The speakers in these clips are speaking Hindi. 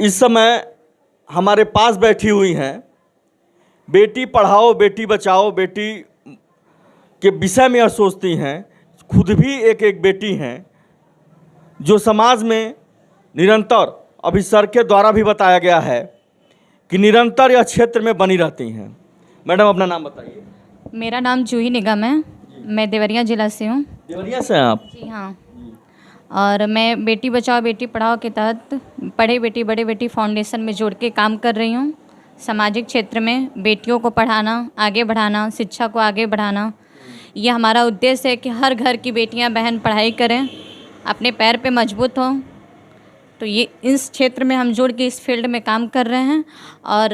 इस समय हमारे पास बैठी हुई हैं, बेटी पढ़ाओ बेटी बचाओ बेटी के विषय में यह सोचती हैं, खुद भी एक एक बेटी हैं जो समाज में निरंतर, अभी सर के द्वारा भी बताया गया है कि निरंतर यह क्षेत्र में बनी रहती हैं। मैडम अपना नाम बताइए। मेरा नाम जूही निगम है, मैं देवरिया ज़िला से हूँ। देवरिया से हैं आप? जी हाँ। और मैं बेटी बचाओ बेटी पढ़ाओ के तहत पढ़े बेटी बड़े बेटी फाउंडेशन में जोड़ के काम कर रही हूँ। सामाजिक क्षेत्र में बेटियों को पढ़ाना, आगे बढ़ाना, शिक्षा को आगे बढ़ाना, ये हमारा उद्देश्य है कि हर घर की बेटियां बहन पढ़ाई करें, अपने पैर पे मजबूत हों। तो ये इस क्षेत्र में हम जुड़ के इस फील्ड में काम कर रहे हैं। और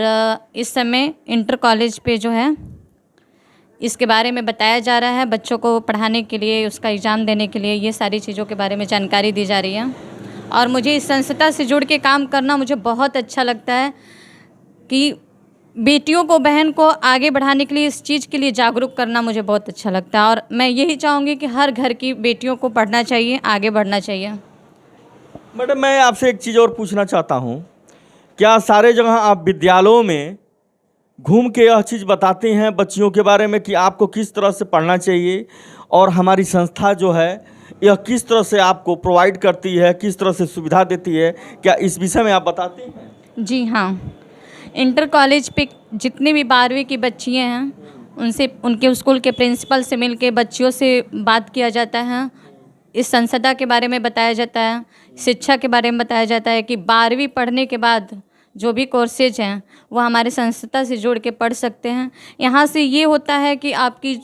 इस समय इंटर कॉलेज पे जो है इसके बारे में बताया जा रहा है, बच्चों को पढ़ाने के लिए, उसका एग्ज़ाम देने के लिए, ये सारी चीज़ों के बारे में जानकारी दी जा रही है। और मुझे इस संस्था से जुड़ के काम करना मुझे बहुत अच्छा लगता है कि बेटियों को, बहन को आगे बढ़ाने के लिए, इस चीज़ के लिए जागरूक करना मुझे बहुत अच्छा लगता है। और मैं यही चाहूँगी कि हर घर की बेटियों को पढ़ना चाहिए, आगे बढ़ना चाहिए। मैडम मैं आपसे एक चीज़ और पूछना चाहता हूँ, क्या सारे जगह आप विद्यालयों में घूम के यह चीज़ बताते हैं बच्चियों के बारे में कि आपको किस तरह से पढ़ना चाहिए, और हमारी संस्था जो है यह किस तरह से आपको प्रोवाइड करती है, किस तरह से सुविधा देती है, क्या इस विषय में आप बताते हैं? जी हाँ। इंटर कॉलेज पे जितनी भी 12वीं की बच्चियाँ हैं, उनसे, उनके स्कूल के प्रिंसिपल से मिल के बच्चियों से बात किया जाता है, इस संस्था के बारे में बताया जाता है, शिक्षा के बारे में बताया जाता है कि 12वीं पढ़ने के बाद जो भी कोर्सेज हैं वो हमारे संस्था से जोड़ के पढ़ सकते हैं। यहाँ से ये होता है कि आपकी,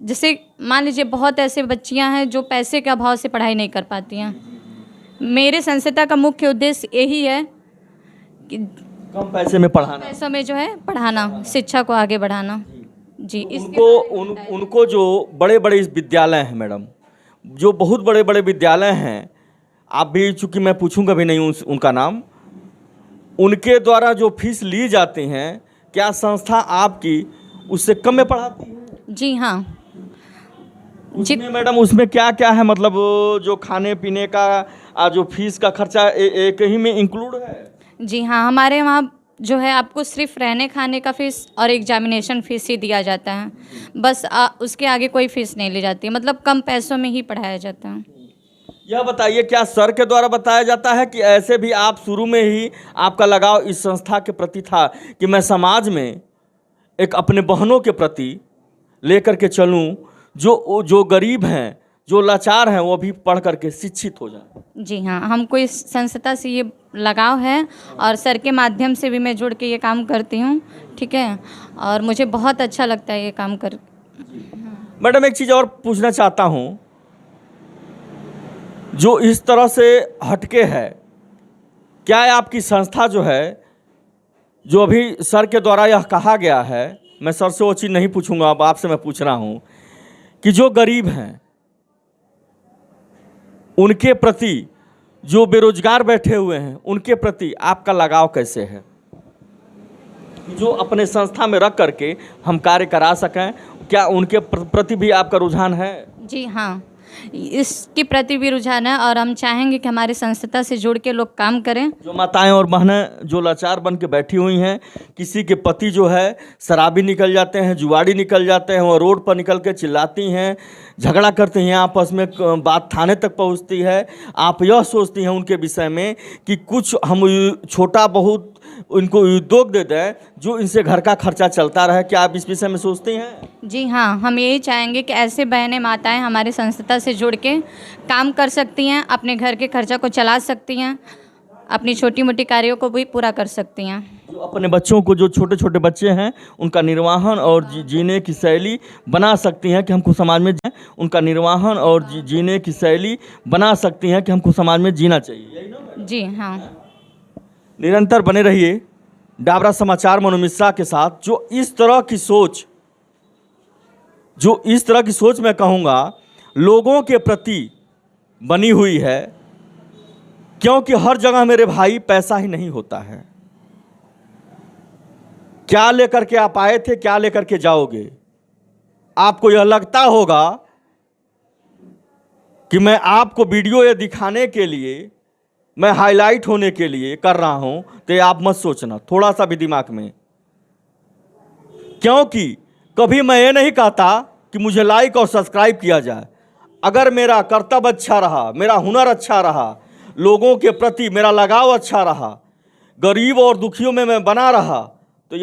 जैसे मान लीजिए बहुत ऐसे बच्चियाँ हैं जो पैसे के अभाव से पढ़ाई नहीं कर पाती हैं। मेरे संस्था का मुख्य उद्देश्य यही है कि कम पैसे में पढ़ाना, पैसों में जो है पढ़ाना, शिक्षा को आगे बढ़ाना। जी, उनको जो बड़े बड़े विद्यालय हैं मैडम, जो बहुत बड़े बड़े विद्यालय हैं, आप भी, चूँकि मैं पूछूंगा भी नहीं उनका नाम, उनके द्वारा जो फीस ली जाती हैं, क्या संस्था आपकी उससे कम में पढ़ाती है? जी हाँ। उसमें मैडम उसमें क्या क्या है, मतलब जो खाने पीने का जो फीस का खर्चा एक ही में इंक्लूड है? जी हाँ, हमारे वहाँ जो है आपको सिर्फ रहने खाने का फ़ीस और एग्जामिनेशन फ़ीस ही दिया जाता है, बस उसके आगे कोई फ़ीस नहीं ली जाती, मतलब कम पैसों में ही पढ़ाया जाता है। यह बताइए, क्या सर के द्वारा बताया जाता है कि ऐसे भी आप शुरू में ही आपका लगाव इस संस्था के प्रति था कि मैं समाज में एक अपने बहनों के प्रति लेकर के चलूं, जो गरीब हैं, जो लाचार हैं, वो भी पढ़ करके शिक्षित हो जाए? जी हाँ, हमको इस संस्था से ये लगाव है और सर के माध्यम से भी मैं जुड़ के ये काम करती हूँ, ठीक है, और मुझे बहुत अच्छा लगता है ये काम कर। मैडम एक चीज़ और पूछना चाहता हूँ, जो इस तरह से हटके है, क्या आपकी संस्था जो है, जो अभी सर के द्वारा यह कहा गया है, मैं सर से वो चीज़ नहीं पूछूंगा, अब आपसे मैं पूछ रहा हूँ कि जो गरीब हैं उनके प्रति, जो बेरोजगार बैठे हुए हैं उनके प्रति आपका लगाव कैसे है, जो अपने संस्था में रख करके हम कार्य करा सकें, क्या उनके प्रति भी आपका रुझान है? जी हाँ, इसके प्रति भी रुझान है और हम चाहेंगे कि हमारी संस्था से जुड़ के लोग काम करें। जो माताएं और बहनें जो लाचार बन के बैठी हुई हैं, किसी के पति जो है शराबी निकल जाते हैं, जुआड़ी निकल जाते हैं, वो रोड पर निकल के चिल्लाती हैं, झगड़ा करते हैं, आपस में बात थाने तक पहुंचती है, आप यह सोचती हैं उनके विषय में कि कुछ हम छोटा बहुत उनको उद्योग दे दें जो इनसे घर का खर्चा चलता रहे, क्या आप इस विषय में सोचती हैं? जी हाँ, हम यही चाहेंगे कि ऐसे बहनें माताएं हमारी संस्था से जुड़ के काम कर सकती हैं, अपने घर के खर्चा को चला सकती हैं, अपनी छोटी मोटी कार्यों को भी पूरा कर सकती हैं। जो अपने बच्चों को, जो छोटे छोटे बच्चे हैं, उनका निर्वाहन और जीने की शैली बना सकती हैं कि हमको समाज में, उनका निर्वाहन और जीने की शैली बना सकती हैं कि हमको समाज में जीना चाहिए। जी हाँ। निरंतर बने रहिए डाबरा समाचार मनु मिश्रा के साथ, जो इस तरह की सोच मैं कहूँगा लोगों के प्रति बनी हुई है, क्योंकि हर जगह मेरे भाई पैसा ही नहीं होता है। क्या लेकर के आप आए थे, क्या लेकर के जाओगे? आपको यह लगता होगा कि मैं आपको वीडियो ये दिखाने के लिए मैं हाईलाइट होने के लिए कर रहा हूं, तो ये आप मत सोचना थोड़ा सा भी दिमाग में, क्योंकि कभी मैं ये नहीं कहता कि मुझे लाइक और सब्सक्राइब किया जाए। अगर मेरा कर्तव्य अच्छा रहा, मेरा हुनर अच्छा रहा, लोगों के प्रति मेरा लगाव अच्छा रहा, गरीब और दुखियों में मैं बना रहा, तो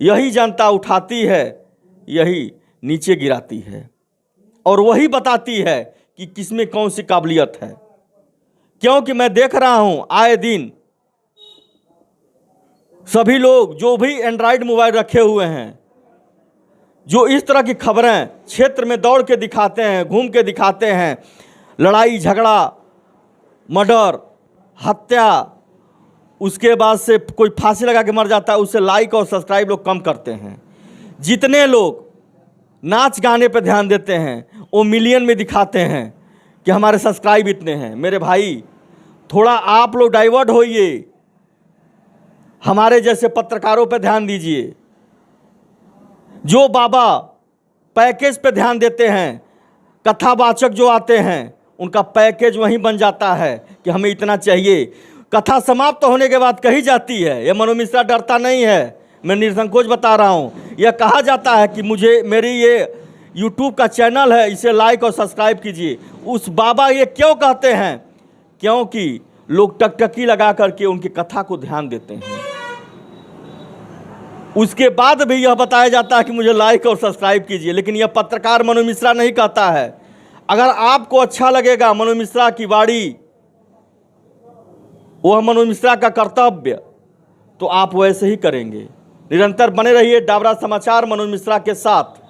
यही जनता उठाती है, यही नीचे गिराती है, और वही बताती है कि किसमें कौन सी काबिलियत है। क्योंकि मैं देख रहा हूं आए दिन सभी लोग जो भी एंड्रॉयड मोबाइल रखे हुए हैं, जो इस तरह की खबरें क्षेत्र में दौड़ के दिखाते हैं, घूम के दिखाते हैं, लड़ाई झगड़ा, मर्डर, हत्या, उसके बाद से कोई फांसी लगा के मर जाता है, उससे लाइक और सब्सक्राइब लोग कम करते हैं। जितने लोग नाच गाने पर ध्यान देते हैं वो मिलियन में दिखाते हैं कि हमारे सब्सक्राइब इतने हैं। मेरे भाई, थोड़ा आप लोग डाइवर्ट होइए, हमारे जैसे पत्रकारों पर ध्यान दीजिए। जो बाबा पैकेज पे ध्यान देते हैं, कथावाचक जो आते हैं, उनका पैकेज वहीं बन जाता है कि हमें इतना चाहिए। कथा समाप्त होने के बाद कही जाती है, यह मनु मिश्रा डरता नहीं है, मैं निसंकोच बता रहा हूँ। यह कहा जाता है कि मेरी ये यूट्यूब का चैनल है, इसे लाइक और सब्सक्राइब कीजिए। उस बाबा ये क्यों कहते हैं? क्योंकि लोग टकटकी लगा करके उनकी कथा को ध्यान देते हैं। उसके बाद भी यह बताया जाता है कि मुझे लाइक और सब्सक्राइब कीजिए, लेकिन यह पत्रकार मनु मिश्रा नहीं कहता है। अगर आपको अच्छा लगेगा मनु मिश्रा की वाणी, वह मनु मिश्रा का कर्तव्य, तो आप वैसे ही करेंगे। निरंतर बने रहिए डाबरा समाचार मनु मिश्रा के साथ।